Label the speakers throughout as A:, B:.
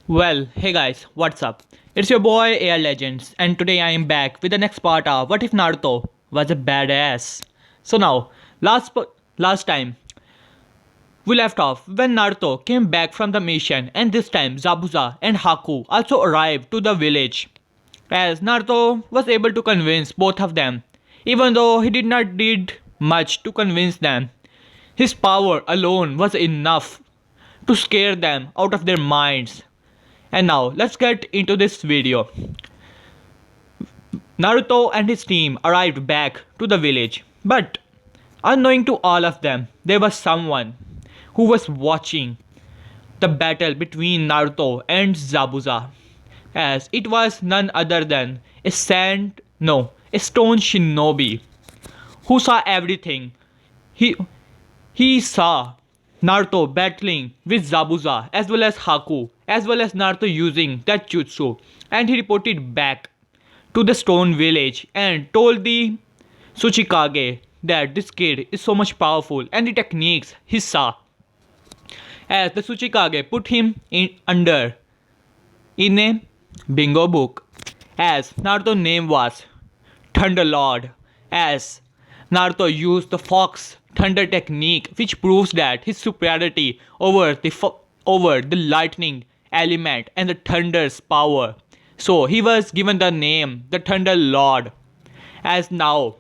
A: Well, hey guys, what's up? It's your boy Air Legends, and today I am back with the next part of What If Naruto Was a Badass. So now, last time we left off when Naruto came back from the mission, and this time Zabuza and Haku also arrived to the village. As Naruto was able to convince both of them, even though he did not did much to convince them. His power alone was enough to scare them out of their minds. And now let's get into this video. Naruto and his team arrived back to the village, but unknowing to all of them, there was someone who was watching the battle between Naruto and Zabuza, as it was none other than a stone shinobi who saw everything. He he saw Naruto battling with Zabuza as well as Haku, as well as Naruto using that jutsu, and he reported back to the stone village and told the Tsuchikage that this kid is so much powerful and the techniques he saw. As the Tsuchikage put him in a bingo book, as Naruto's name was Thunder Lord, as Naruto used the Fox Thunder technique, which proves that his superiority over the lightning element and the thunder's power. So he was given the name the Thunder Lord. As now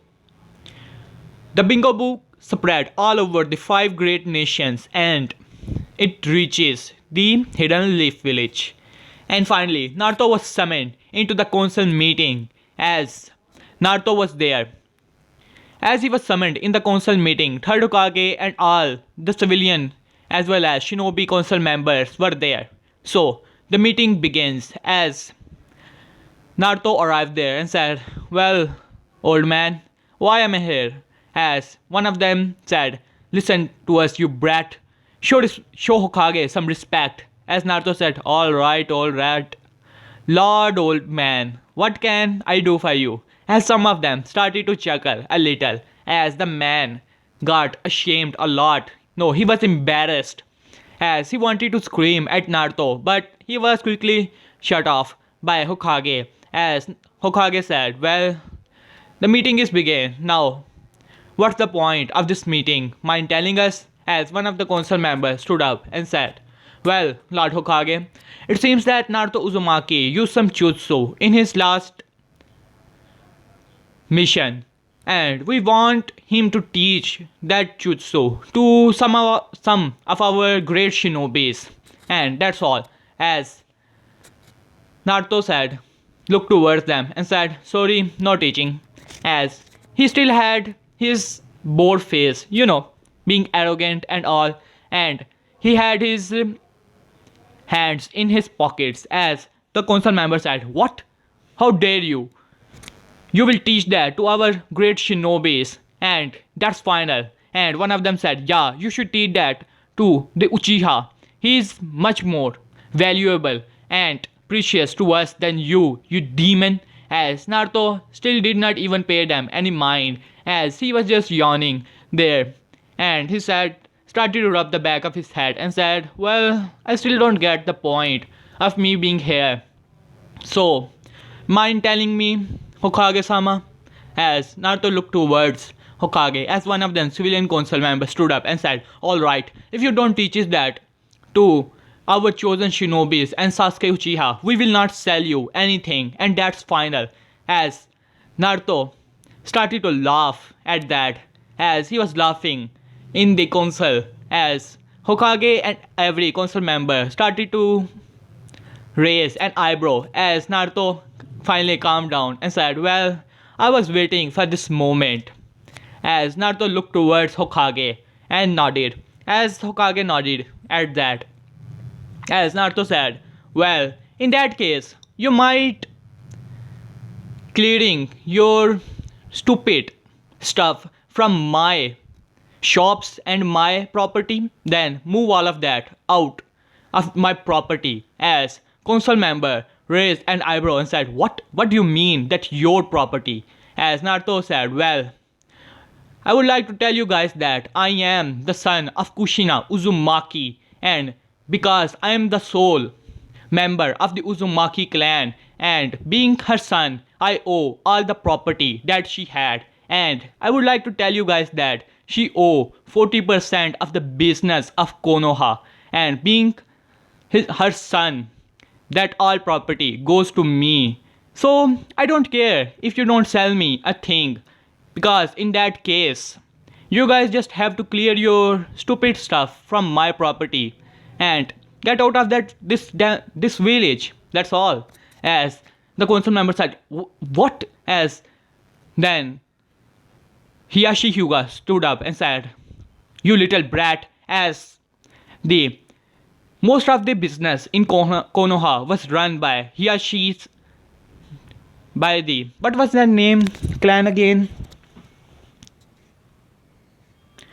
A: the bingo book spread all over the five great nations and it reaches the Hidden Leaf village. And finally, Naruto was summoned into the council meeting as Naruto was there. As he was summoned in the council meeting, Third Hokage and all the civilian as well as shinobi council members were there. So the meeting begins as Naruto arrived there and said, "Well, old man, why am I here?" As one of them said, "Listen to us, you brat. Show Hokage some respect." As Naruto said, all right. Lord, old man, what can I do for you?" As some of them started to chuckle a little, as the man got ashamed a lot. No, he was embarrassed, as he wanted to scream at Naruto, but he was quickly shut off by Hokage. As Hokage said, "Well, the meeting is begun. Now, what's the point of this meeting? Mind telling us?" As one of the council members stood up and said, "Well, Lord Hokage, it seems that Naruto Uzumaki used some jutsu in his last mission, and we want him to teach that jutsu to some of our great shinobis, and that's all." As Naruto said, looked towards them and said, "Sorry, no teaching." As he still had his bored face, being arrogant and all, and he had his hands in his pockets. As the council member said, "What? How dare you? You will teach that to our great shinobis, and that's final." And one of them said, "Yeah, you should teach that to the Uchiha. He is much more valuable and precious to us than you demon." As Naruto still did not even pay them any mind, as he was just yawning there, and he started to rub the back of his head and said, "Well, I still don't get the point of me being here. So, mind telling me, Hokage-sama?" As Naruto looked towards Hokage, as one of them civilian council members stood up and said, "Alright, if you don't teach us that to our chosen shinobis and Sasuke Uchiha, we will not sell you anything, and that's final." As Naruto started to laugh at that, as he was laughing in the council, as Hokage and every council member started to raise an eyebrow, as Naruto finally calmed down and said, "Well, I was waiting for this moment." As Naruto looked towards Hokage and nodded, as Hokage nodded at that, as Naruto said, "Well, in that case, you might clearing your stupid stuff from my shops and my property, then move all of that out of my property." As council member raised an eyebrow and said, What do you mean that your property?" As Naruto said, "Well, I would like to tell you guys that I am the son of Kushina Uzumaki, and because I am the sole member of the Uzumaki clan, and being her son, I owe all the property that she had. And I would like to tell you guys that she owe 40% of the business of Konoha, and being her son, that all property goes to me. So I don't care if you don't sell me a thing, because in that case you guys just have to clear your stupid stuff from my property and get out of this village. That's all. As the council member said, what? As then Hiyashi Hyuga stood up and said, you little brat, as the most of the business in Konoha was run by Hiyashi's, by the, what was their name, clan again?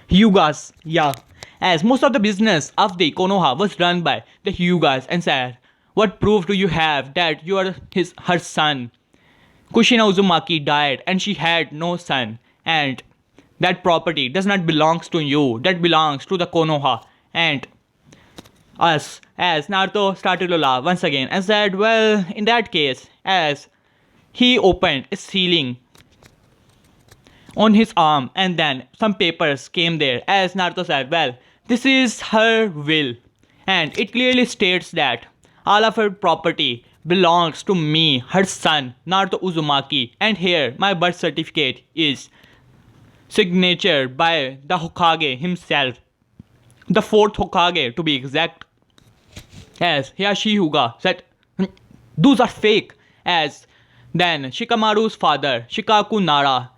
A: Hyugas, yeah. As most of the business of the Konoha was run by the Hyugas, and said, what proof do you have that you are her son? Kushina Uzumaki died and she had no son, and that property does not belong to you, that belongs to the Konoha and us. As Naruto started to laugh once again and said, well, in that case, as he opened a ceiling on his arm and then some papers came there. As Naruto said, well, this is her will, and it clearly states that all of her property belongs to me, her son, Naruto Uzumaki, and here my birth certificate is signature by the Hokage himself, the fourth Hokage to be exact. As Hiyashi Hyuga said, those are fake. As then Shikamaru's father, Shikaku Nara,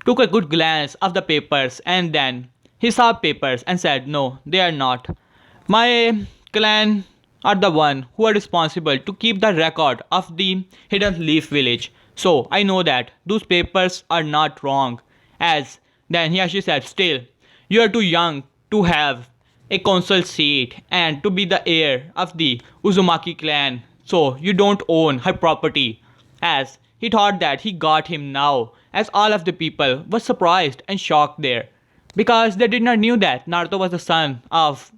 A: took a good glance of the papers and then he saw papers and said, no, they are not. My clan are the one who are responsible to keep the record of the Hidden Leaf Village. So I know that those papers are not wrong. As then Hiyashi said, still, you are too young to have a council seat and to be the heir of the Uzumaki clan. So you don't own her property. As he thought that he got him now, as all of the people were surprised and shocked there, because they did not knew that Naruto was the son of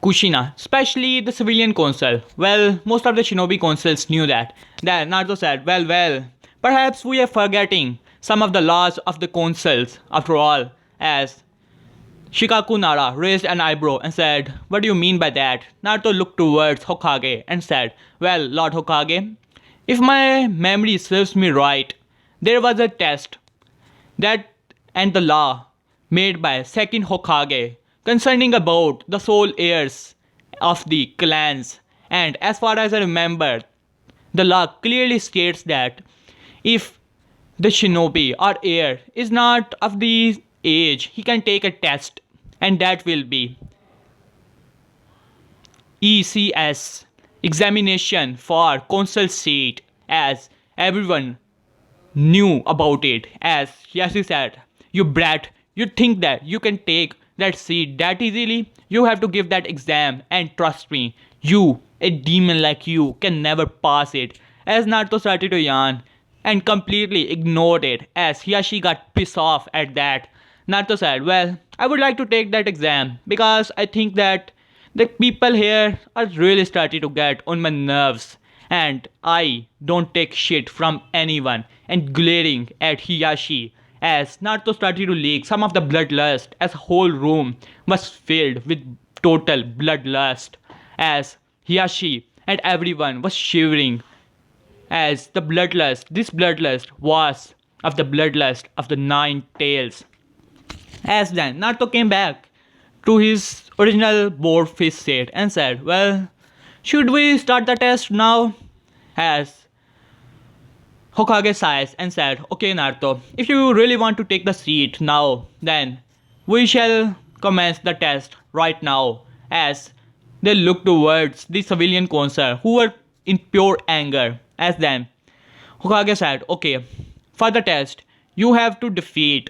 A: Kushina, especially the civilian council. Well, most of the shinobi councils knew that. Then Naruto said, well, perhaps we are forgetting some of the laws of the councils after all. As Shikaku Nara raised an eyebrow and said, what do you mean by that? Naruto looked towards Hokage and said, well, Lord Hokage, if my memory serves me right, there was a test that and the law made by second Hokage concerning about the sole heirs of the clans, and as far as I remember, the law clearly states that if the shinobi or heir is not of the age, he can take a test, and that will be ECS, examination for council seat. As everyone knew about it. As Yashi said, you brat, you think that you can take that seat that easily? You have to give that exam, and trust me, you, a demon like you, can never pass it. As Naruto started to yawn and completely ignored it, as Hiyashi got pissed off at that, Naruto said, well, I would like to take that exam because I think that the people here are really starting to get on my nerves. And I don't take shit from anyone, and glaring at Hiyashi as Naruto started to leak some of the bloodlust, as the whole room was filled with total bloodlust, as Hiyashi and everyone was shivering, as this bloodlust was of the bloodlust of the nine tails. As then Naruto came back to his original bored face state and said, well, should we start the test now? As Hokage sighs and said, okay Naruto, if you really want to take the seat now, then we shall commence the test right now. As they looked towards the civilian council who were in pure anger. As then Hokage said, okay, for the test, you have to defeat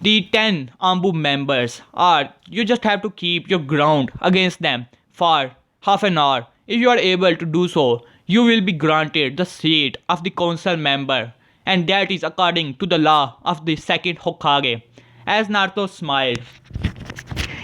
A: the 10 Ambu members, or you just have to keep your ground against them for half an hour. If you are able to do so, you will be granted the seat of the council member, and that is according to the law of the second Hokage. As Naruto smiled,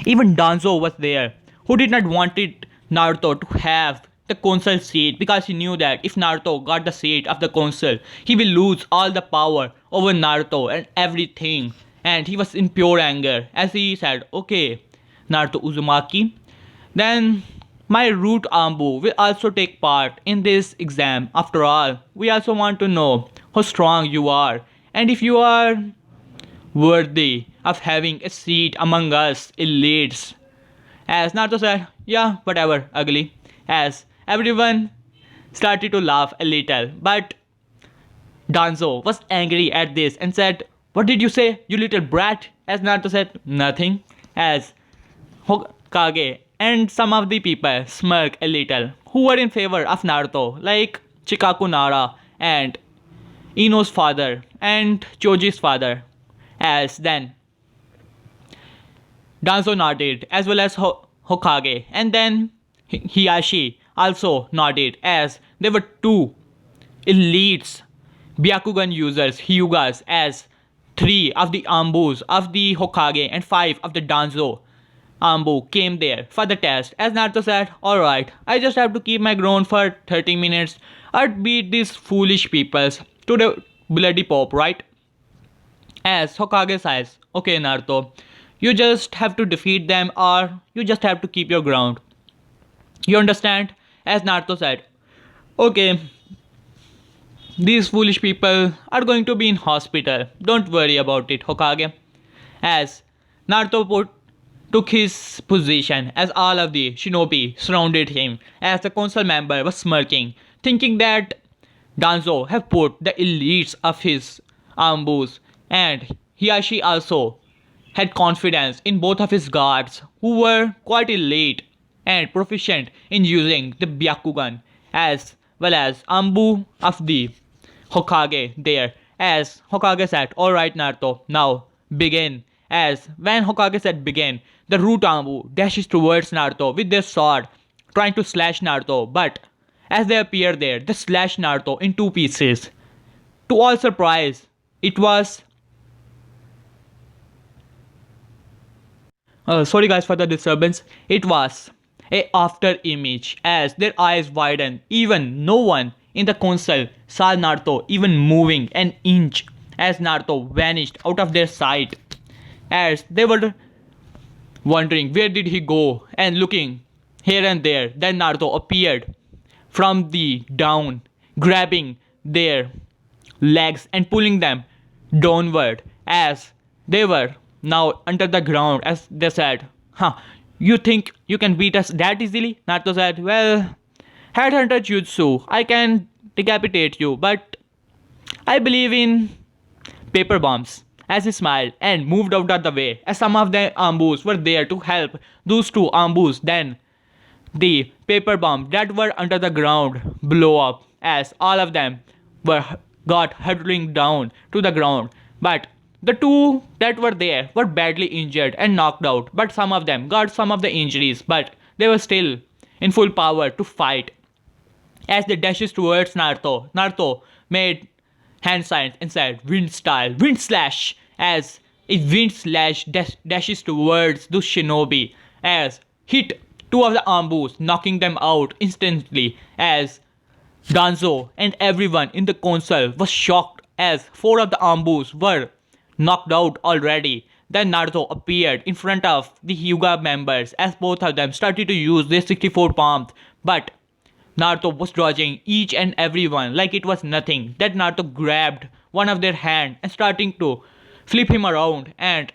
A: even Danzo was there, who did not want it Naruto to have the council seat because he knew that if Naruto got the seat of the council, he will lose all the power over Naruto and everything. And he was in pure anger as he said, okay, Naruto Uzumaki, then my root Ambu will also take part in this exam. After all, we also want to know how strong you are and if you are worthy of having a seat among us elites. As Naruto said, yeah, whatever, ugly. As everyone started to laugh a little, but Danzo was angry at this and said, what did you say, you little brat? As Naruto said, nothing. As Hokage and some of the people smirk a little who were in favor of Naruto, like Chikaku Nara and Ino's father and Choji's father. As then Danzo nodded as well as Hokage, and then Hiyashi also nodded as there were two elites Byakugan users, Hyugas, as 3 of the Ambus of the Hokage and 5 of the Danzo Ambu came there for the test. As Naruto said, alright, I just have to keep my ground for 30 minutes or beat these foolish peoples to the bloody pop, right? As Hokage says, okay Naruto, you just have to defeat them or you just have to keep your ground. You understand? As Naruto said, okay, these foolish people are going to be in hospital. Don't worry about it, Hokage. As Naruto took his position as all of the shinobi surrounded him as the council member was smirking, thinking that Danzo have put the elites of his ambus, and Hiyashi also had confidence in both of his guards who were quite elite and proficient in using the Byakugan as well as Ambu of the Hokage there. As Hokage said, alright Naruto, now begin. As when Hokage said begin, the root Ambu dashes towards Naruto with their sword, trying to slash Naruto, but as they appear there, they slash Naruto in 2 pieces. To all surprise, it was... sorry guys for the disturbance. It was a after image as their eyes widened. Even no one in the council saw Naruto even moving an inch as Naruto vanished out of their sight. As they were wondering where did he go and looking here and there, then Naruto appeared from the down, grabbing their legs and pulling them downward as they were now under the ground. As they said, you think you can beat us that easily? Naruto said, well, Headhunter Jutsu, I can decapitate you, but I believe in paper bombs. As he smiled and moved out of the way, as some of the Ambus were there to help those 2 Ambus, then the paper bomb that were under the ground blow up as all of them got hurtling down to the ground. But the 2 that were there were badly injured and knocked out, but some of them got some of the injuries, but they were still in full power to fight. As they dashes towards Naruto, Naruto made hand signs and said wind style, wind slash, as a wind slash dashes towards the shinobi as hit 2 of the Ambus, knocking them out instantly. As Danzo and everyone in the council was shocked as 4 of the Ambus were knocked out already. Then Naruto appeared in front of the Hyuga members as both of them started to use their 64 palms, but Naruto was dodging each and every one like it was nothing. That Naruto grabbed one of their hand and starting to flip him around and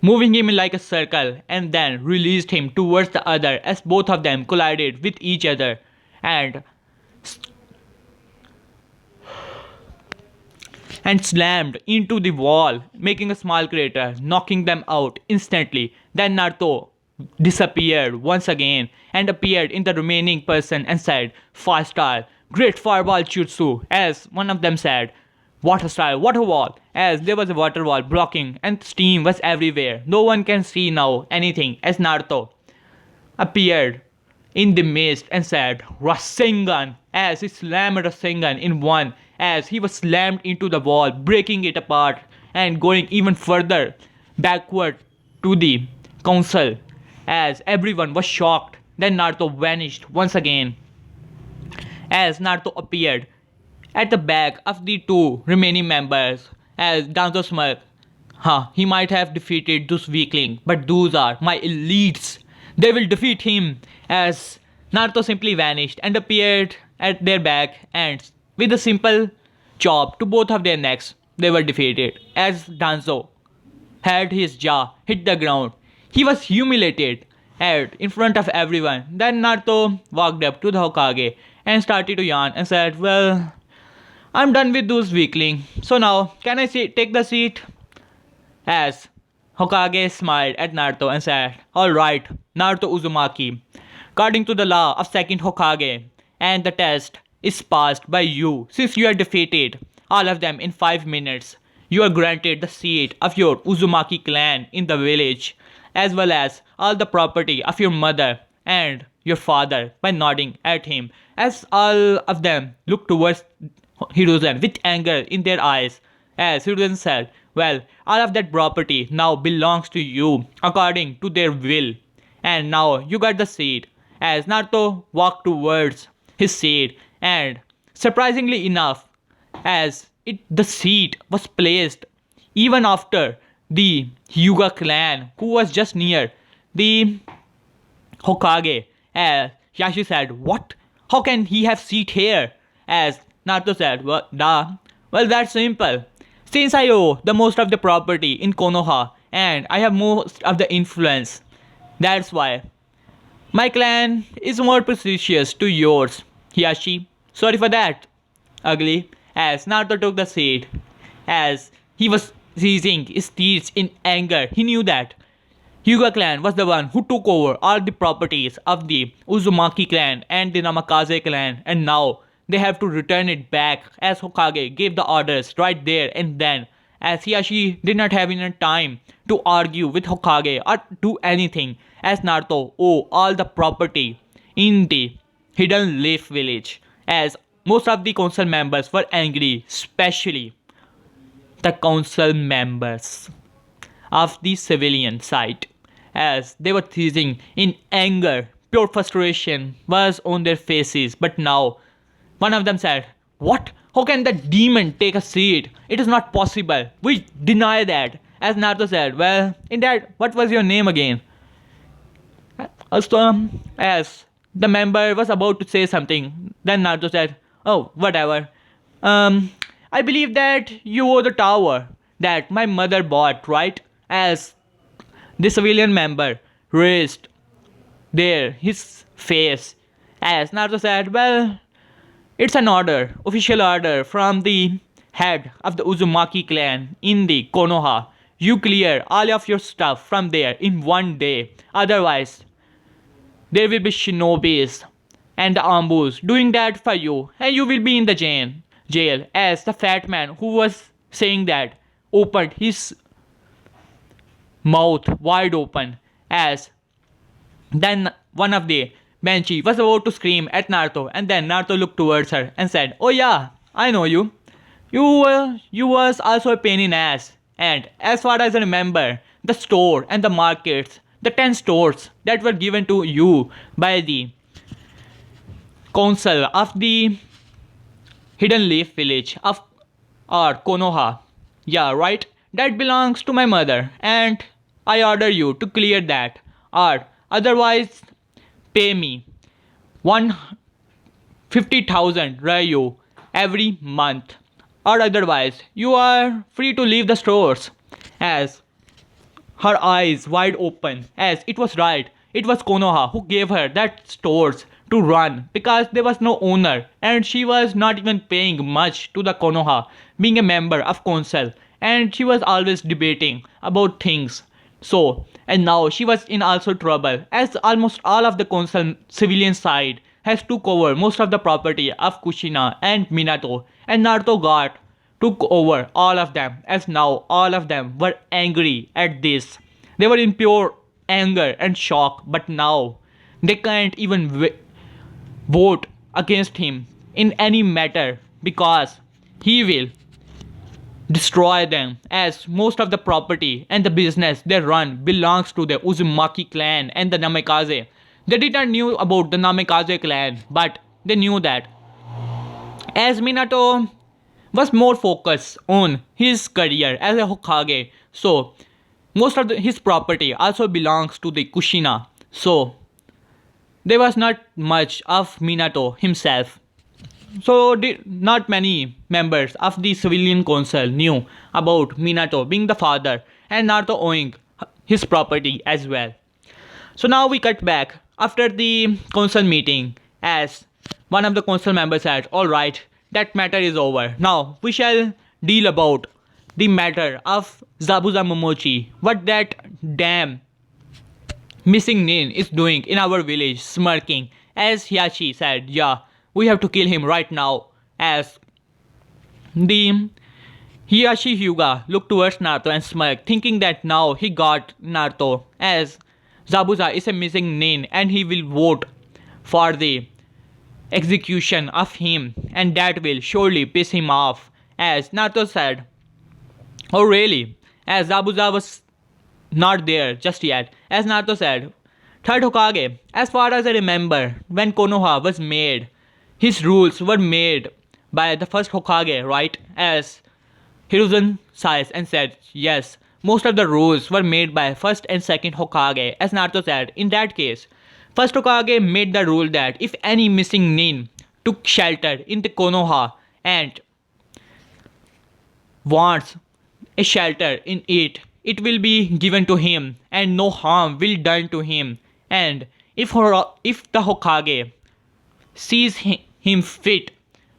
A: moving him in like a circle, and then released him towards the other as both of them collided with each other and slammed into the wall, making a small crater, knocking them out instantly. Then Naruto disappeared once again and appeared in the remaining person and said, fast style, great fireball jutsu, as one of them said, water style, water wall, as there was a water wall blocking and steam was everywhere. No one can see now anything as Naruto appeared in the mist and said, Rasengan, as he slammed Rasengan in one as he was slammed into the wall, breaking it apart and going even further backward to the council as everyone was shocked Then Naruto vanished once again as Naruto appeared at the back of the two remaining members as Danzo smirked. Huh, he might have defeated those weaklings, but those are my elites. They will defeat him as Naruto simply vanished and appeared at their back and with a simple chop to both of their necks, they were defeated as Danzo had his jaw hit the ground. He was humiliated and in front of everyone. Then Naruto walked up to the Hokage and started to yawn and said, well, I'm done with those weaklings. So now, can I take the seat? As Hokage smiled at Naruto and said, alright, Naruto Uzumaki. According to the law of second Hokage, and the test is passed by you since you are defeated all of them in 5 minutes. You are granted the seat of your Uzumaki clan in the village, as well as all the property of your mother and your father by nodding at him, as all of them looked towards Hiruzen with anger in their eyes, as Hiruzen said, well, all of that property now belongs to you according to their will, and now you got the seat. As Naruto walked towards his seat, and surprisingly enough, as the seat was placed even after the Hyuga clan who was just near the Hokage, as Yashi said, what? How can he have seat here? As Naruto said, well, that's simple. Since I own the most of the property in Konoha and I have most of the influence, that's why. My clan is more precious to yours, Hiyashi. Sorry for that. Ugly. As Naruto took the seat, as he was seizing his teeth in anger, he knew that Hyuga clan was the one who took over all the properties of the Uzumaki clan and the Namikaze clan, and now they have to return it back as Hokage gave the orders right there and then, as Hiyashi did not have enough time to argue with Hokage or do anything, as Naruto owed all the property in the Hidden Leaf village, as most of the council members were angry, especially the council members of the civilian side, as they were teasing in anger. Pure frustration was on their faces, but now one of them said, what? How can that demon take a seat? It is not possible. We deny that. As Naruto said, well, in that, what was your name again? Also, as the member was about to say something, then Naruto said, oh, whatever. I believe that you owe the tower that my mother bought, right? As the civilian member raised his face, as Naruto said, well, it's an order, official order from the head of the Uzumaki clan in the Konoha. You clear all of your stuff from there in 1 day. Otherwise, there will be shinobis and the ambus doing that for you, and you will be in the jail. As the fat man who was saying that opened his mouth wide open, as then one of the Banshee was about to scream at Naruto, and then Naruto looked towards her and said, oh yeah, I know you. You was also a pain in ass. And as far as I remember, the store and the markets, the 10 stores that were given to you by the council of the Hidden Leaf village of Konoha. Yeah, right? That belongs to my mother, and I order you to clear that, or otherwise pay me 150,000 Ryu every month, or otherwise you are free to leave the stores. As her eyes wide open, as it was right, it was Konoha who gave her that stores to run because there was no owner and she was not even paying much to the Konoha being a member of council, and she was always debating about things. So, and now she was in also trouble as almost all of the council civilian side has took over most of the property of Kushina and Minato, and Naruto took over all of them, as now all of them were angry at this. They were in pure anger and shock, but now they can't even vote against him in any matter because he will destroy them, as most of the property and the business they run belongs to the Uzumaki clan and the Namikaze. They did not knew about the Namikaze clan, but they knew that as Minato was more focused on his career as a Hokage, so most of his property also belongs to the Kushina. So there was not much of Minato himself. So not many members of the civilian council knew about Minato being the father and Naruto owning his property as well. So now we cut back after the council meeting as one of the council members said, alright, that matter is over. Now we shall deal about the matter of Zabuza Momochi. What that damn missing Nin is doing in our village, smirking as Hiashi said, yeah, we have to kill him right now. As the Hiashi Hyuga looked towards Naruto and smirked, thinking that now he got Naruto as Zabuza is a missing Nin and he will vote for the execution of him and that will surely piss him off. As Naruto said, oh really? As Zabuza was not there just yet. As Naruto said, third Hokage, as far as I remember, when Konoha was made, his rules were made by the first Hokage, right? As Hiruzen sighs and said, yes, most of the rules were made by first and second Hokage. As Naruto said, in that case, first Hokage made the rule that if any missing Nin took shelter in the Konoha and wants a shelter in it, it will be given to him and no harm will done to him. And if the Hokage sees him fit,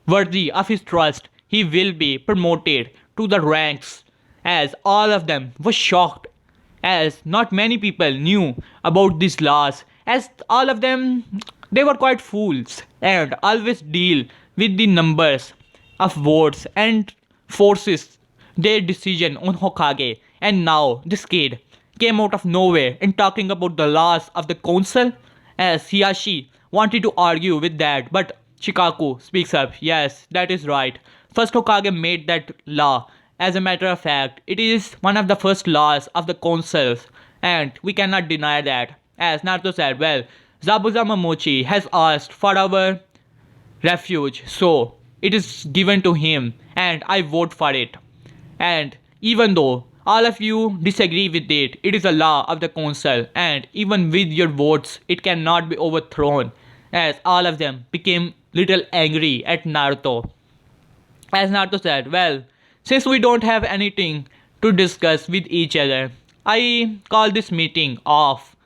A: worthy of his trust, he will be promoted to the ranks. As all of them were shocked, as not many people knew about these laws, as all of them, they were quite fools and always deal with the numbers of votes and forces their decision on Hokage. And now this kid came out of nowhere and talking about the laws of the council, as Hiashi wanted to argue with that, but Shikaku speaks up, yes, that is right. First Hokage made that law. As a matter of fact, it is one of the first laws of the councils and we cannot deny that. As Naruto said, well, Zabuza Momochi has asked for our refuge, so it is given to him and I vote for it. And even though all of you disagree with it, it is a law of the council and even with your votes, it cannot be overthrown. As all of them became little angry at Naruto. As Naruto said, well, since we don't have anything to discuss with each other, I call this meeting off.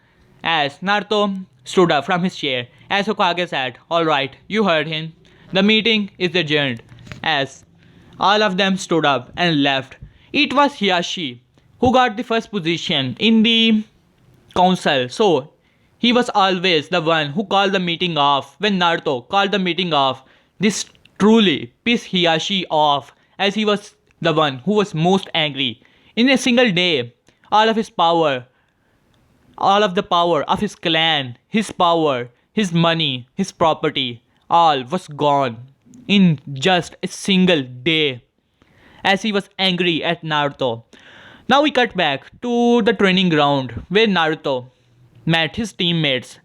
A: As Naruto stood up from his chair, as Hokage said, alright, you heard him. The meeting is adjourned. As all of them stood up and left, it was Hiashi who got the first position in the council. So he was always the one who called the meeting off. When Naruto called the meeting off, this truly pissed Hiashi off as he was the one who was most angry. In a single day, all of his power, all of the power of his clan, his power, his money, his property, all was gone in just a single day as he was angry at Naruto. Now we cut back to the training ground where Naruto met his teammates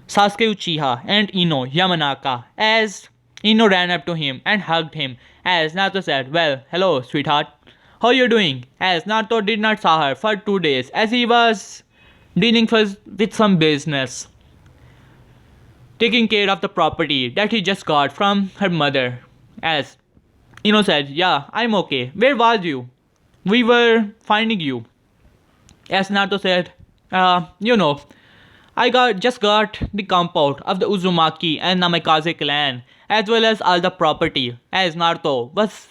A: Sasuke Uchiha and Ino Yamanaka as Ino ran up to him and hugged him as Naruto said, well, hello sweetheart, how you doing? As Naruto did not saw her for 2 days as he was dealing with some business, taking care of the property that he just got from her mother. As Ino said, yeah, I'm okay. Where was you? We were finding you. As Naruto said, I just got the compound of the Uzumaki and Namikaze clan as well as all the property. As Naruto was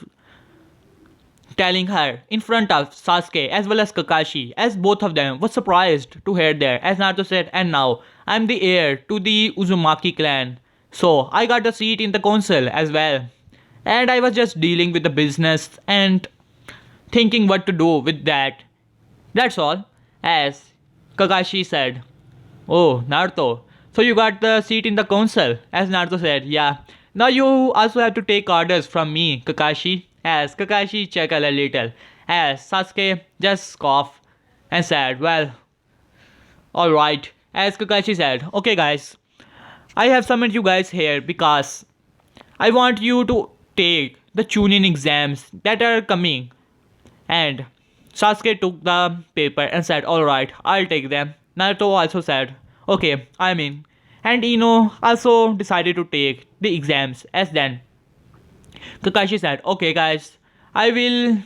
A: telling her in front of Sasuke as well as Kakashi, as both of them were surprised to hear there. As Naruto said, and now I'm the heir to the Uzumaki clan, so I got a seat in the council as well. And I was just dealing with the business and thinking what to do with that. That's all. As Kakashi said, oh Naruto, so you got the seat in the council? As Naruto said, yeah. Now you also have to take orders from me, Kakashi. As Kakashi chuckled a little, as Sasuke just scoffed and said, well, alright. as Kakashi said, okay guys, I have summoned you guys here because I want you to take the Chunin exams that are coming. And Sasuke took the paper and said, alright, I'll take them. Naruto also said, okay, I'm in. And Ino also decided to take the exams. As then Kakashi said, okay guys, I will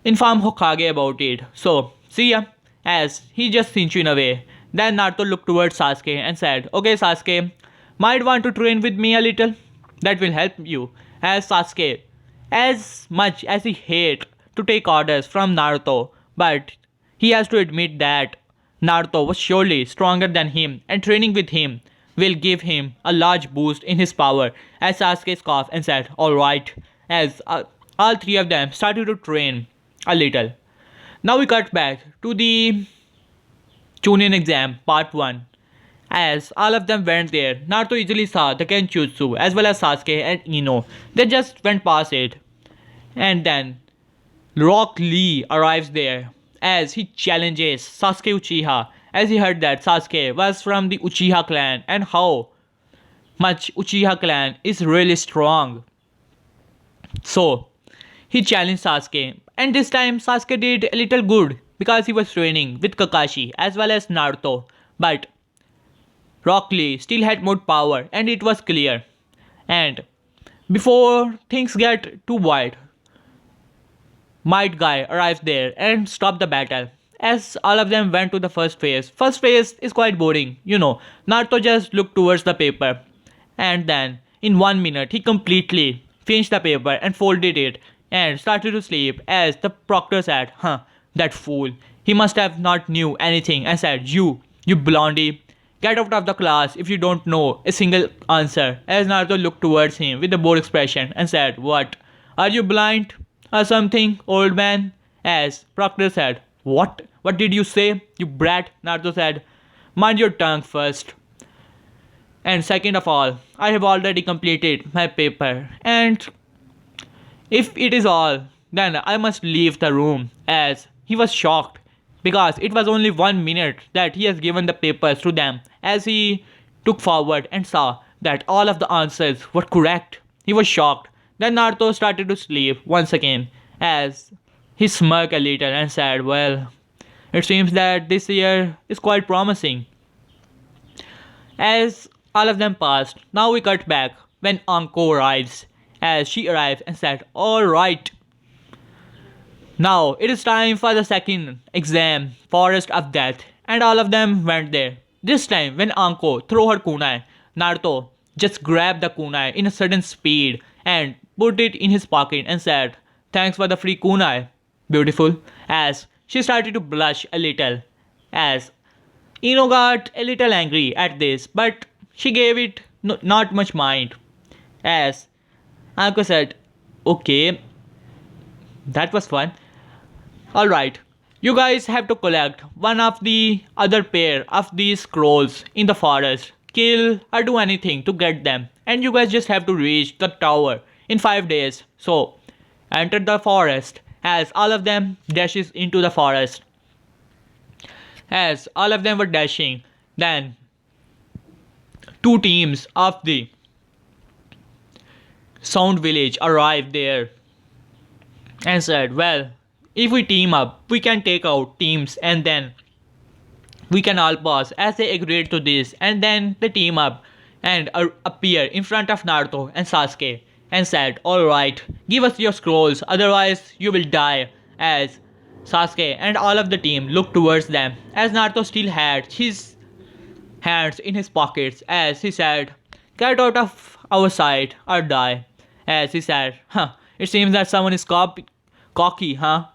A: inform Hokage about it. So, see ya. As he just cinching away. Then Naruto looked towards Sasuke and said, okay Sasuke, might want to train with me a little? That will help you. As Sasuke, as much as he hate to take orders from Naruto, but he has to admit that Naruto was surely stronger than him and training with him will give him a large boost in his power. As Sasuke scoffed and said, alright, as all three of them started to train a little. Now we cut back to the Chunin exam part 1. As all of them went there, Naruto easily saw the Genjutsu as well as Sasuke and Ino. They just went past it. And then Rock Lee arrives there as he challenges Sasuke Uchiha as he heard that Sasuke was from the Uchiha clan and how much Uchiha clan is really strong. So he challenged Sasuke, and this time Sasuke did a little good because he was training with Kakashi as well as Naruto. But Rock Lee still had more power and it was clear. And before things get too wild, Might Guy arrives there and stopped the battle. As all of them went to the first phase. First phase is quite boring, Naruto just looked towards the paper. And then, in 1 minute, he completely finished the paper and folded it and started to sleep as the proctor said, that fool. He must have not knew anything and said, you blondie, get out of the class if you don't know a single answer. As Naruto looked towards him with a bored expression and said, what? Are you blind? Or something, old man? As Proctor said, what? What did you say, you brat? Naruto said, mind your tongue first. And second of all, I have already completed my paper. And if it is all, then I must leave the room. As he was shocked because it was only 1 minute that he has given the papers to them. As he took forward and saw that all of the answers were correct, he was shocked. Then Naruto started to sleep once again as he smirked a little and said, well, it seems that this year is quite promising. As all of them passed, now we cut back when Anko arrives. As she arrives and said, alright, now it is time for the second exam, Forest of Death. And all of them went there. This time when Anko threw her kunai, Naruto just grabbed the kunai in a sudden speed and put it in his pocket and said, thanks for the free kunai, beautiful. As she started to blush a little. As Ino got a little angry at this, but she gave it not much mind. As Anko said, okay, that was fun. Alright, you guys have to collect one of the other pair of these scrolls in the forest. Kill or do anything to get them. And you guys just have to reach the tower in 5 days. So, enter the forest as all of them dashes into the forest. As all of them were dashing, then 2 teams of the Sound Village arrived there and said, well, if we team up, we can take out teams and then we can all pass. As they agreed to this, and then they team up and appear in front of Naruto and Sasuke and said, alright, give us your scrolls, otherwise you will die. As Sasuke and all of the team looked towards them as Naruto still had his hands in his pockets as he said, get out of our sight or die. As he said, it seems that someone is cocky, huh?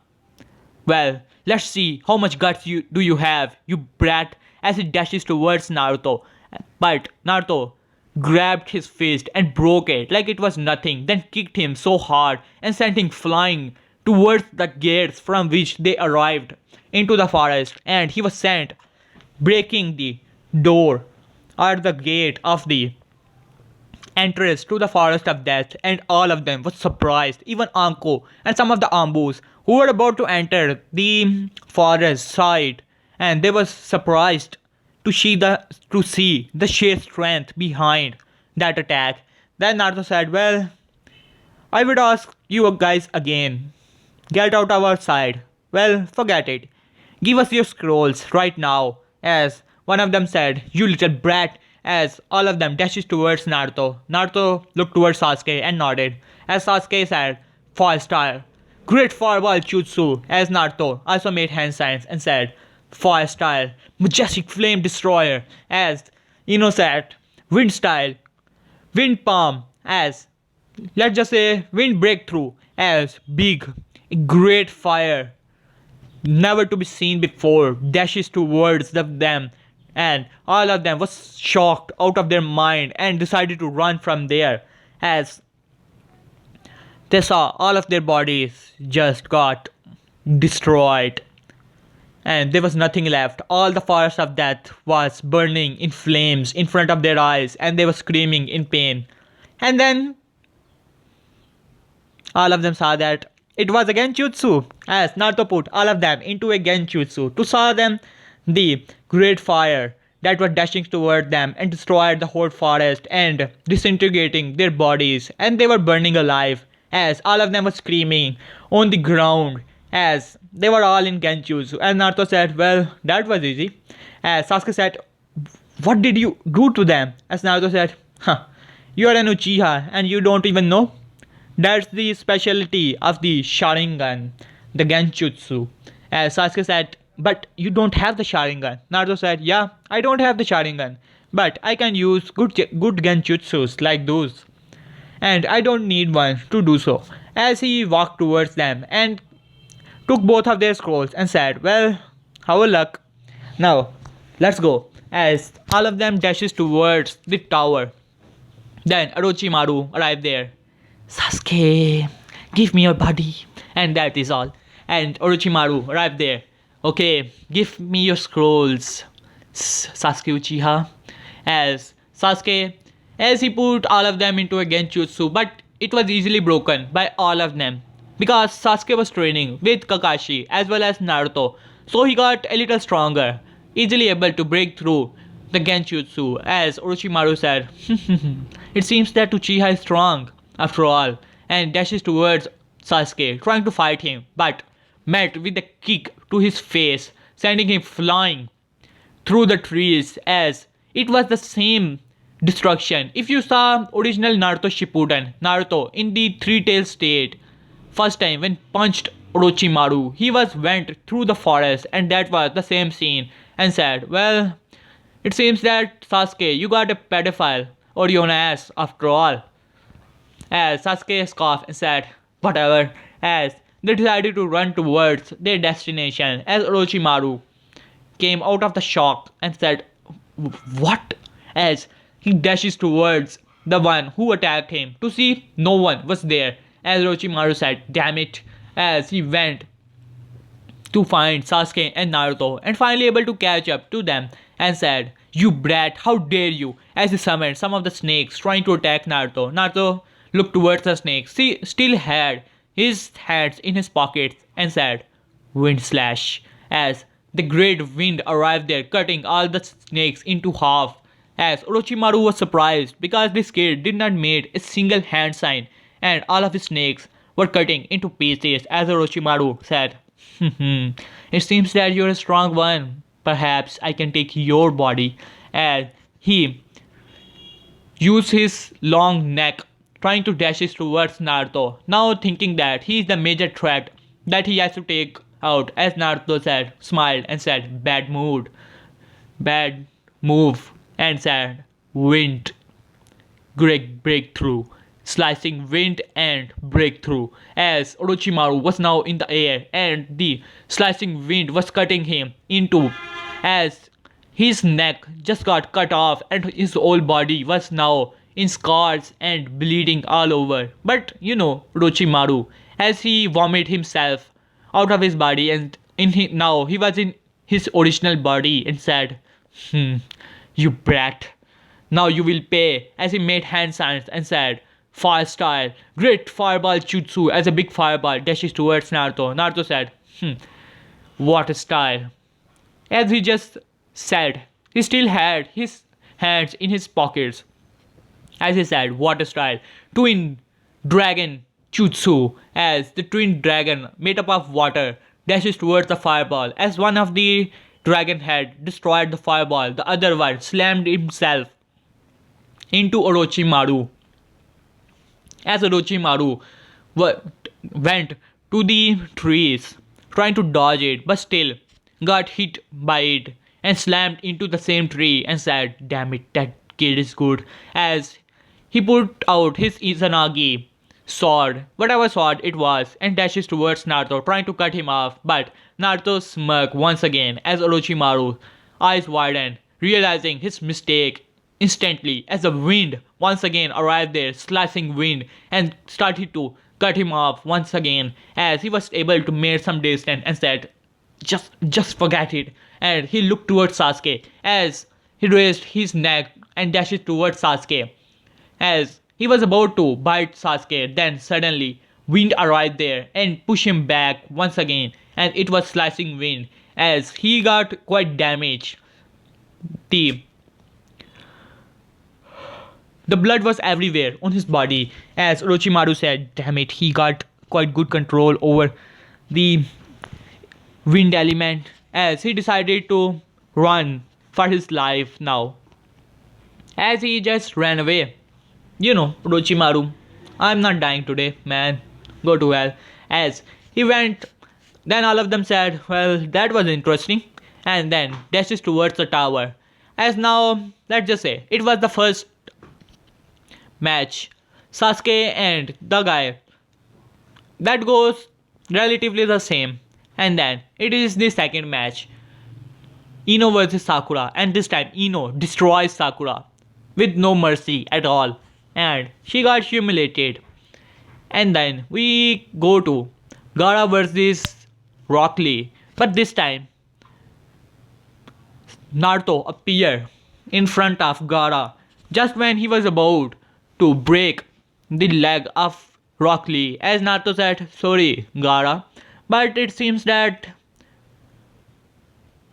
A: Well, let's see how much guts do you have, you brat, as he dashes towards Naruto. But Naruto grabbed his fist and broke it like it was nothing, then kicked him so hard and sent him flying towards the gates from which they arrived into the forest, and he was sent breaking the door or the gate of the entrance to the Forest of Death, and all of them were surprised. Even Anko and some of the Ambus who were about to enter the forest saw it, and they were surprised to see the sheer strength behind that attack. Then Naruto said, "Well, I would ask you guys again. Get out of our side. Well, forget it. Give us your scrolls right now." As one of them said, "You little brat," as all of them dashes towards Naruto. Naruto looked towards Sasuke and nodded. As Sasuke said, "Fire style. Great fireball jutsu," as Naruto also made hand signs and said, "Fire style. Majestic flame destroyer," as Ino said, "Wind style. Wind palm," as let's just say wind breakthrough, as big, great fire never to be seen before dashes towards them, and all of them was shocked out of their mind and decided to run from there, as they saw all of their bodies just got destroyed and there was nothing left. All the forest of death was burning in flames in front of their eyes and they were screaming in pain. And then all of them saw that it was a genjutsu, as Naruto put all of them into a genjutsu to saw them the great fire that was dashing toward them and destroyed the whole forest and disintegrating their bodies, and they were burning alive as all of them were screaming on the ground as they were all in genjutsu. And Naruto said, "Well, that was easy." As Sasuke said, "What did you do to them?" As Naruto said, "Huh, you are an Uchiha and you don't even know? That's the specialty of the Sharingan, the Genjutsu." As Sasuke said, "But you don't have the Sharingan." Naruto said, "Yeah, I don't have the Sharingan, but I can use good Genjutsus like those. And I don't need one to do so." As he walked towards them and took both of their scrolls and said, "Well, our luck. Now, let's go." As all of them dashes towards the tower. Then Orochimaru arrived there. "Sasuke, give me your body." And that is all. And Orochimaru arrived there. "Okay, give me your scrolls, Sasuke Uchiha." As Sasuke, as he put all of them into a genjutsu, but it was easily broken by all of them. Because Sasuke was training with Kakashi as well as Naruto. So he got a little stronger, easily able to break through the genjutsu. As Orochimaru said, "It seems that Uchiha is strong after all," and dashes towards Sasuke, trying to fight him, but met with a kick to his face, sending him flying through the trees, as it was the same destruction. If you saw original Naruto Shippuden, Naruto in the three-tailed state, first time when punched Orochimaru, he went through the forest and that was the same scene, and said, "Well, it seems that Sasuke, you got a pedophile or your ass after all." As Sasuke scoffed and said, "Whatever," as they decided to run towards their destination, as Orochimaru came out of the shock and said, "What?" as he dashes towards the one who attacked him to see no one was there, as Orochimaru said, "Damn it," as he went to find Sasuke and Naruto and finally able to catch up to them and said, "You brat, how dare you," as he summoned some of the snakes trying to attack Naruto. Naruto looked towards the snakes. He still had his hands in his pockets and said, "Wind slash," as the great wind arrived there, cutting all the snakes into half. As Orochimaru was surprised because this kid did not make a single hand sign and all of his snakes were cutting into pieces, as Orochimaru said, "It seems that you're a strong one. Perhaps I can take your body," as he used his long neck trying to dash it towards Naruto, now thinking that he is the major threat that he has to take out, as Naruto said, smiled and said, "Bad mood, bad move," and said, "Wind, great breakthrough." Slicing wind and breakthrough, as Orochimaru was now in the air and the slicing wind was cutting him into, as his neck just got cut off and his whole body was now in scars and bleeding all over. But Orochimaru, as he vomited himself out of his body and now he was in his original body and said, "You brat, now you will pay," as he made hand signs and said, "Fire style, great fireball jutsu," as a big fireball dashes towards Naruto. Naruto said, "What a style," as he just said he still had his hands in his pockets as he said, water style, twin dragon jutsu, as the twin dragon made up of water dashes towards the fireball. As one of the dragon had destroyed the fireball, the other one slammed himself into Orochimaru. As Orochimaru went to the trees, trying to dodge it, but still got hit by it and slammed into the same tree and said, "Damn it, that kid is good." As he put out his Izanagi sword, whatever sword it was, and dashes towards Naruto, trying to cut him off. But Naruto smirked once again as Orochimaru's eyes widened, realizing his mistake instantly as the wind once again arrived there, slicing wind, and started to cut him off once again as he was able to make some distance and said, just forget it. And he looked towards Sasuke as he raised his neck and dashed towards Sasuke. As he was about to bite Sasuke, then suddenly wind arrived there and pushed him back once again, and it was slicing wind as he got quite damaged. The the blood was everywhere on his body as Orochimaru said, "Damn it, he got quite good control over the wind element," as he decided to run for his life now. As he just ran away. Orochimaru, I'm not dying today, man. Go to hell. As he went, then all of them said, "Well, that was interesting," and then dashes towards the tower. As now, let's just say, it was the first match. Sasuke and the guy. That goes relatively the same. And then, it is the second match. Ino versus Sakura, and this time Ino destroys Sakura with no mercy at all, and she got humiliated. And then we go to Gaara versus Rock Lee, but this time Naruto appeared in front of Gaara just when he was about to break the leg of Rock Lee, as Naruto said, "Sorry, Gaara, but it seems that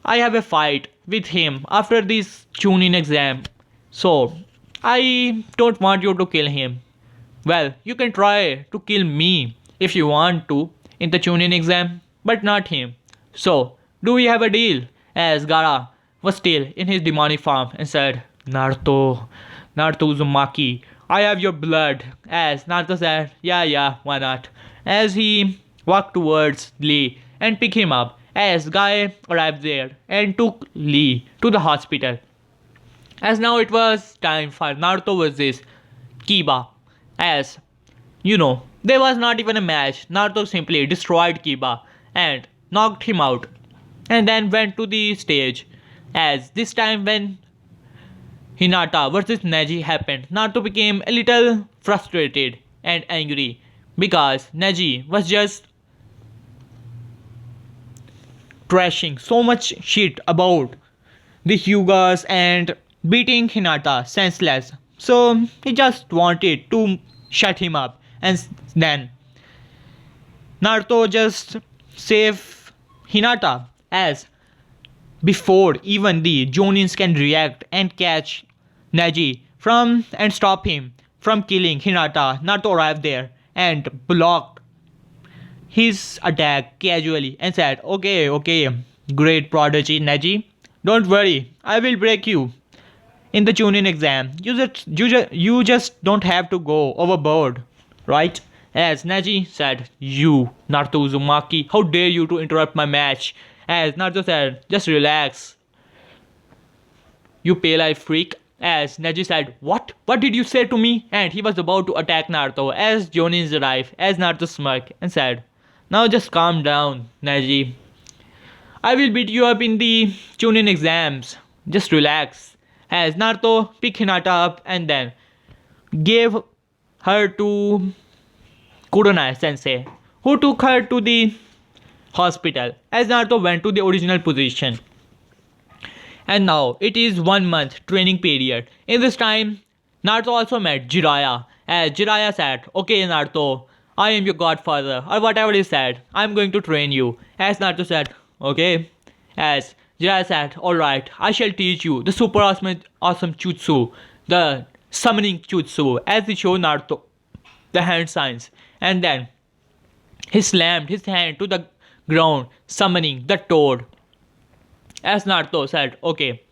A: I have a fight with him after this Chunin exam, so I don't want you to kill him." "Well, you can try to kill me if you want to in the Chunin exam, but not him. So, do we have a deal?" As Gaara was still in his demonic form and said, Naruto Uzumaki, I have your blood." As Naruto said, yeah, why not? As he walked towards Lee and picked him up, as Guy arrived there and took Lee to the hospital. As now it was time for Naruto versus Kiba. As there was not even a match. Naruto simply destroyed Kiba and knocked him out, and then went to the stage. As this time when Hinata versus Neji happened, Naruto became a little frustrated and angry because Neji was just trashing so much shit about the Hyugas and beating Hinata senseless. So he just wanted to shut him up, and then Naruto just saved Hinata as before even the Jonins can react and catch Neji from and stop him from killing Hinata. Naruto arrived there and blocked his attack casually and said, Okay, great prodigy Neji. Don't worry, I will break you in the Chunin exam. You just don't have to go overboard, right?" As Neji said, "You, Naruto Uzumaki, how dare you to interrupt my match?" As Naruto said, "Just relax, you pale-eye freak." As Neji said, What did you say to me?" And he was about to attack Naruto as Jonins arrived, as Naruto smirked and said, "Now just calm down, Neji. I will beat you up in the Chunin exams. Just relax." As Naruto picked Hinata up and then gave her to Kuronai sensei, who took her to the hospital, as Naruto went to the original position. And now it is 1 month training period. In this time, Naruto also met Jiraiya, as Jiraiya said, "Okay, Naruto, I am your godfather," or whatever he said, "I'm going to train you." As Naruto said, "Okay." As Jiraiya said, alright, I shall teach you the super awesome jutsu, the summoning jutsu, as he showed Naruto the hand signs. And then he slammed his hand to the ground, summoning the toad. As Naruto said, okay.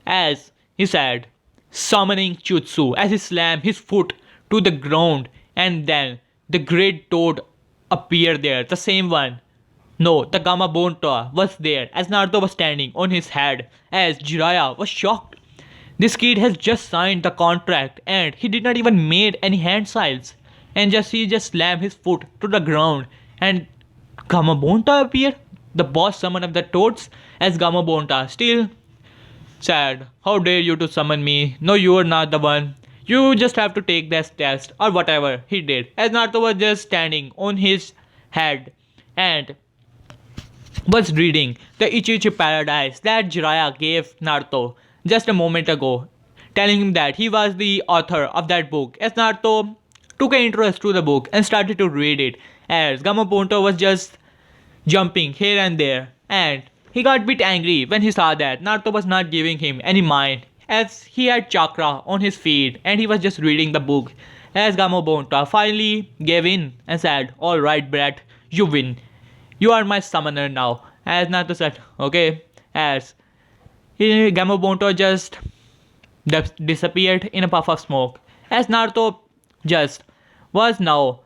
A: As he said, summoning jutsu, as he slammed his foot to the ground, and then the great toad appeared there, the same one. No, the Gamabonta was there as Naruto was standing on his head, as Jiraiya was shocked. This kid has just signed the contract and he did not even made any hand signs. And he just slammed his foot to the ground and Gamabonta appeared, the boss summon of the toads, as Gamabonta still said, how dare you to summon me? No, you are not the one. You just have to take this test or whatever he did. As Naruto was just standing on his head and was reading the Ichi Paradise that Jiraiya gave Naruto just a moment ago, telling him that he was the author of that book. As Naruto took an interest to the book and started to read it, as Gamabonta was just jumping here and there, and he got a bit angry when he saw that Naruto was not giving him any mind, as he had chakra on his feet and he was just reading the book. As Gamabonta finally gave in and said, alright Brett, you win. You are my summoner now. As Naruto said, okay. As Gamabonta just disappeared in a puff of smoke. As Naruto just was now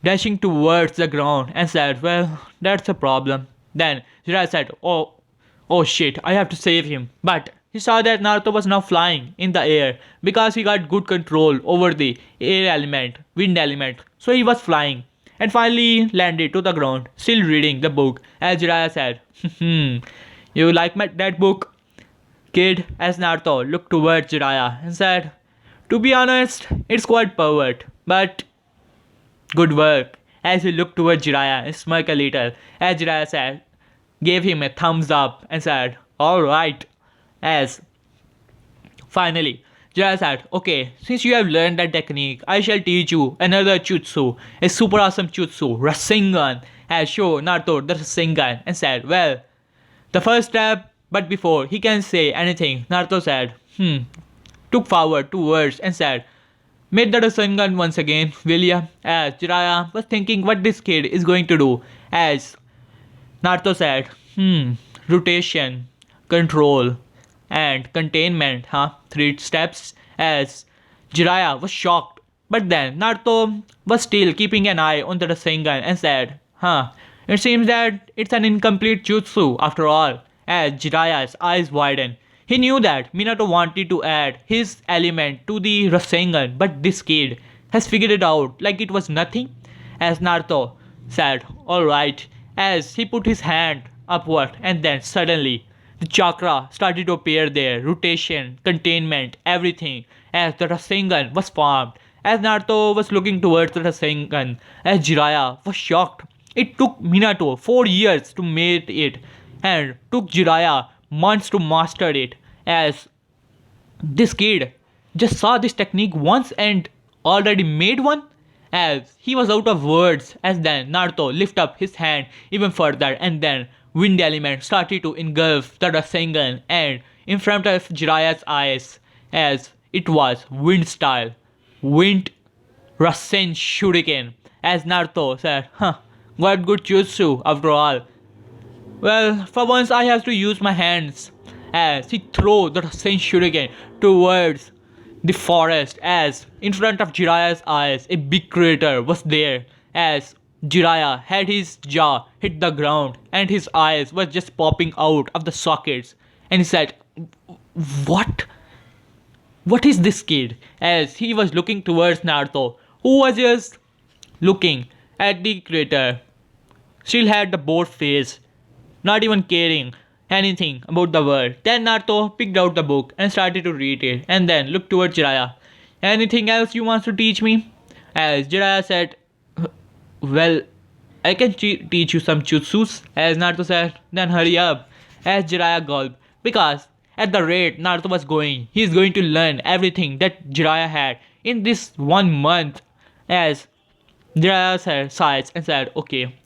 A: dashing towards the ground and said, well, that's a problem. Then Jiraiya said, oh shit, I have to save him. But he saw that Naruto was now flying in the air because he got good control over the air element, wind element. So he was flying and finally landed to the ground, still reading the book. As Jiraiya said, you like that book, kid? As Naruto looked towards Jiraiya and said, to be honest, it's quite pervert, but good work. As he looked towards Jiraiya and smirked a little, as Jiraiya said, gave him a thumbs up and said, alright. As finally Jiraiya said, okay, since you have learned that technique, I shall teach you another jutsu, a super awesome jutsu, Rasengan. As showed Naruto the Rasengan and said, well, the first step, but before he can say anything, Naruto said, took forward 2 words and said, made the Rasengan once again, will ya? As Jiraiya was thinking what this kid is going to do. As Naruto said, rotation, control, and containment, 3 steps. As Jiraiya was shocked, but then Naruto was still keeping an eye on the Rasengan and said, it seems that it's an incomplete jutsu after all. As Jiraiya's eyes widened, he knew that Minato wanted to add his element to the Rasengan, but this kid has figured it out like it was nothing. As Naruto said, alright, as he put his hand upward and then suddenly the chakra started to appear there, rotation, containment, everything, as the Rasengan was formed. As Naruto was looking towards the Rasengan, as Jiraiya was shocked. It took Minato 4 years to make it and took Jiraiya months to master it. As this kid just saw this technique once and already made one. As he was out of words, as then Naruto lifted up his hand even further and then wind element started to engulf the Rasengan and in front of Jiraiya's eyes, as it was wind style, wind Rasen Shuriken. As Naruto said, what good jutsu after all. Well, for once I have to use my hands. As he threw the Rasen Shuriken towards the forest, as in front of Jiraiya's eyes a big crater was there, as Jiraiya had his jaw hit the ground and his eyes were just popping out of the sockets, and he said, what? What is this kid? As he was looking towards Naruto, who was just looking at the crater, still had the bored face, not even caring anything about the world. Then Naruto picked out the book and started to read it and then looked towards Jiraiya. Anything else you want to teach me? As Jiraiya said, well, I can teach you some jutsus. As Naruto said, then hurry up. As Jiraiya gulped, because at the rate Naruto was going, he is going to learn everything that Jiraiya had in this 1 month. As Jiraiya sighed and said, okay,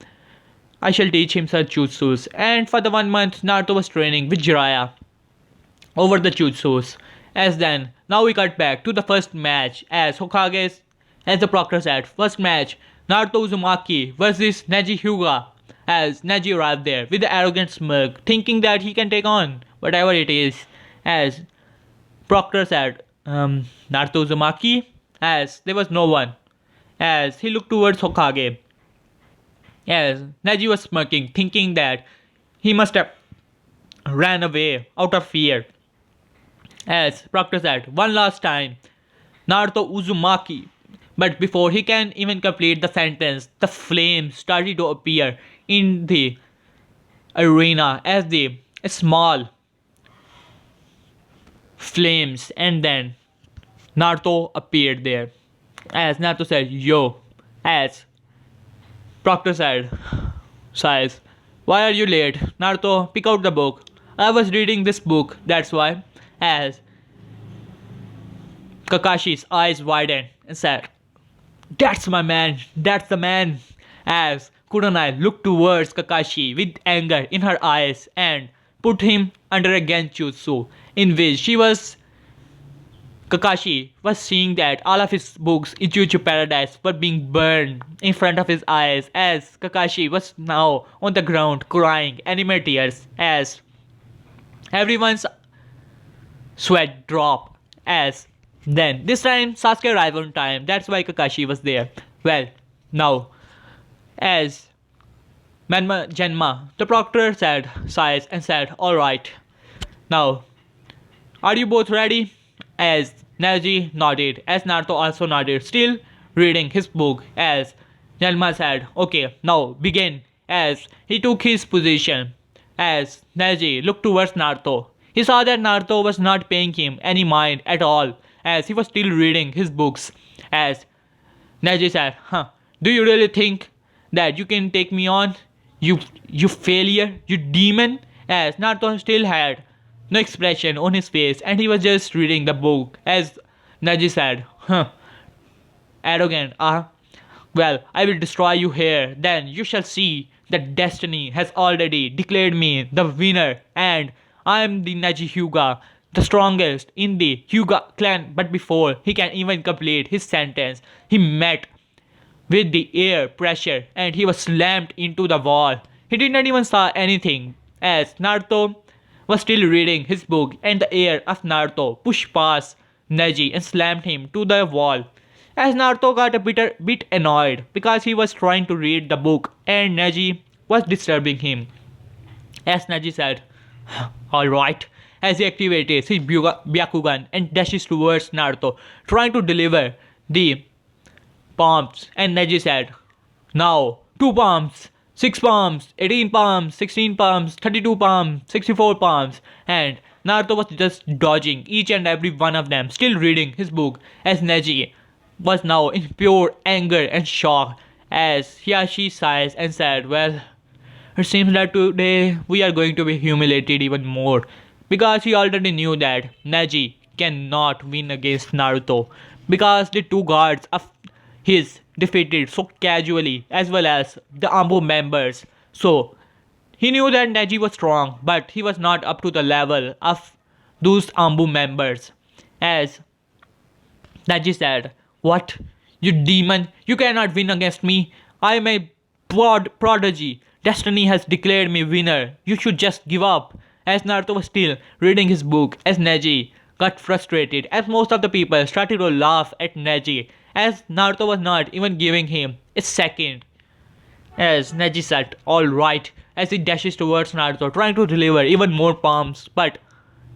A: I shall teach him such jutsus. And for the 1 month, Naruto was training with Jiraiya over the jutsus. As then, now we cut back to the first match as Hokage's, as the proctor said, first match, Naruto Uzumaki versus Neji Hyuga. As Neji arrived there with the arrogant smirk, thinking that he can take on whatever it is. As Proctor said, Naruto Uzumaki, as there was no one. As he looked towards Hokage. As Neji was smirking, thinking that he must have ran away out of fear. As Proctor said, one last time, Naruto Uzumaki. But before he can even complete the sentence, the flames started to appear in the arena as the small flames, and then Naruto appeared there. As Naruto said, yo, as Proctor said, sighs, why are you late? Naruto, pick out the book. I was reading this book, that's why. As Kakashi's eyes widened and said, that's my man, that's the man. As Kuronai looked towards Kakashi with anger in her eyes and put him under a genjutsu in which Kakashi was seeing that all of his books in Jujutsu Paradise were being burned in front of his eyes as Kakashi was now on the ground crying anime tears as everyone's sweat dropped. As then this time Sasuke arrived on time, that's why Kakashi was there. Well, now as Genma, the proctor said, sighs and said, alright. Now, are you both ready? As Neji nodded, as Naruto also nodded, still reading his book, as Genma said, okay, now begin. As he took his position, as Neji looked towards Naruto, he saw that Naruto was not paying him any mind at all, as he was still reading his books. As Neji said, do you really think that you can take me on? You failure, you demon? As Naruto still had no expression on his face and he was just reading the book. As Neji said, arrogant, well, I will destroy you here, then you shall see that destiny has already declared me the winner and I am the Neji Hyuga, the strongest in the Hyuga clan. But before he can even complete his sentence, he met with the air pressure and he was slammed into the wall. He did not even saw anything as Naruto was still reading his book and the air of Naruto pushed past Neji and slammed him to the wall. As Naruto got a bit annoyed because he was trying to read the book and Neji was disturbing him. As Neji said, alright, as he activated his Byakugan and dashes towards Naruto, trying to deliver the palms. And Neji said, now 2 palms, 6 palms, 18 palms, 16 palms, 32 palms, 64 palms. And Naruto was just dodging each and every one of them, still reading his book as Neji was now in pure anger and shock as Hiyashi sighs and said, well, it seems that today we are going to be humiliated even more because he already knew that Neji cannot win against Naruto because the 2 guards of his defeated so casually as well as the Ambu members. So he knew that Neji was strong but he was not up to the level of those Ambu members. As Neji said, what? You demon? You cannot win against me. I am a prodigy. Destiny has declared me winner. You should just give up. As Naruto was still reading his book as Neji got frustrated as most of the people started to laugh at Neji as Naruto was not even giving him a second. As Neji said, alright, as he dashes towards Naruto trying to deliver even more palms, but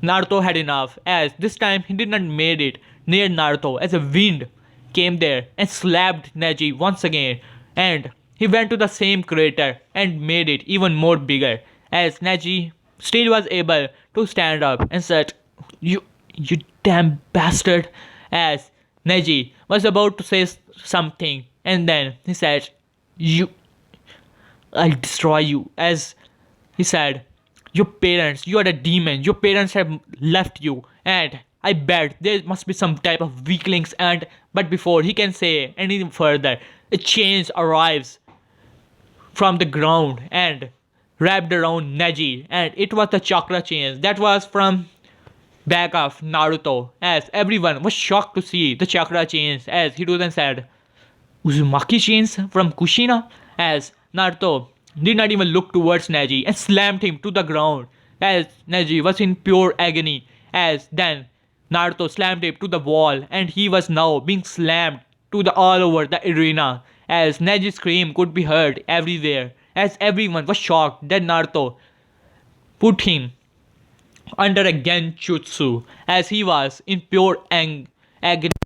A: Naruto had enough as this time he did not made it near Naruto as a wind came there and slapped Neji once again and he went to the same crater and made it even more bigger as Neji still was able to stand up and said, you damn bastard. As Neji was about to say something and then he said, I'll destroy you. As he said, your parents, you are a demon, your parents have left you and I bet there must be some type of weaklings but before he can say anything further, a change arrives from the ground and wrapped around Neji, and it was the chakra chains that was from back of Naruto, as everyone was shocked to see the chakra chains, as Hiruzen said, Uzumaki chains from Kushina, as Naruto did not even look towards Neji and slammed him to the ground, as Neji was in pure agony, as then Naruto slammed him to the wall and he was now being slammed to the all over the arena, as Neji's scream could be heard everywhere, as everyone was shocked that Naruto put him under a genjutsu, as he was in pure agony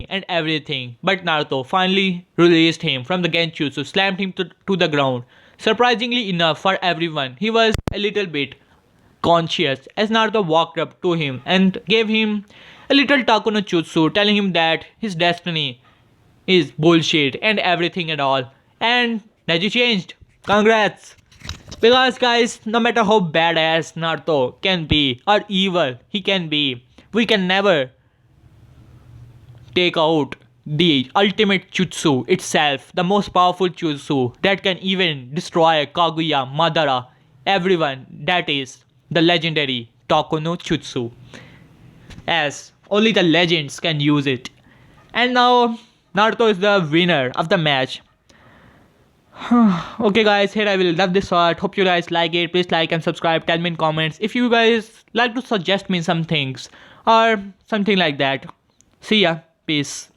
A: and everything. But Naruto finally released him from the genjutsu, slammed him to the ground. Surprisingly enough for everyone, he was a little bit conscious, as Naruto walked up to him and gave him a little taco no jutsu, telling him that his destiny is bullshit and everything and all. And Neji changed. Congrats! Because guys, no matter how badass Naruto can be or evil he can be, we can never take out the ultimate jutsu itself, the most powerful jutsu that can even destroy Kaguya, Madara, everyone. That is the legendary Taiko no Jutsu, as only the legends can use it. And now Naruto is the winner of the match. Okay guys, here I will love this short. Hope you guys like it. Please like and subscribe. Tell me in comments if you guys like to suggest me some things or something like that. See ya. Peace.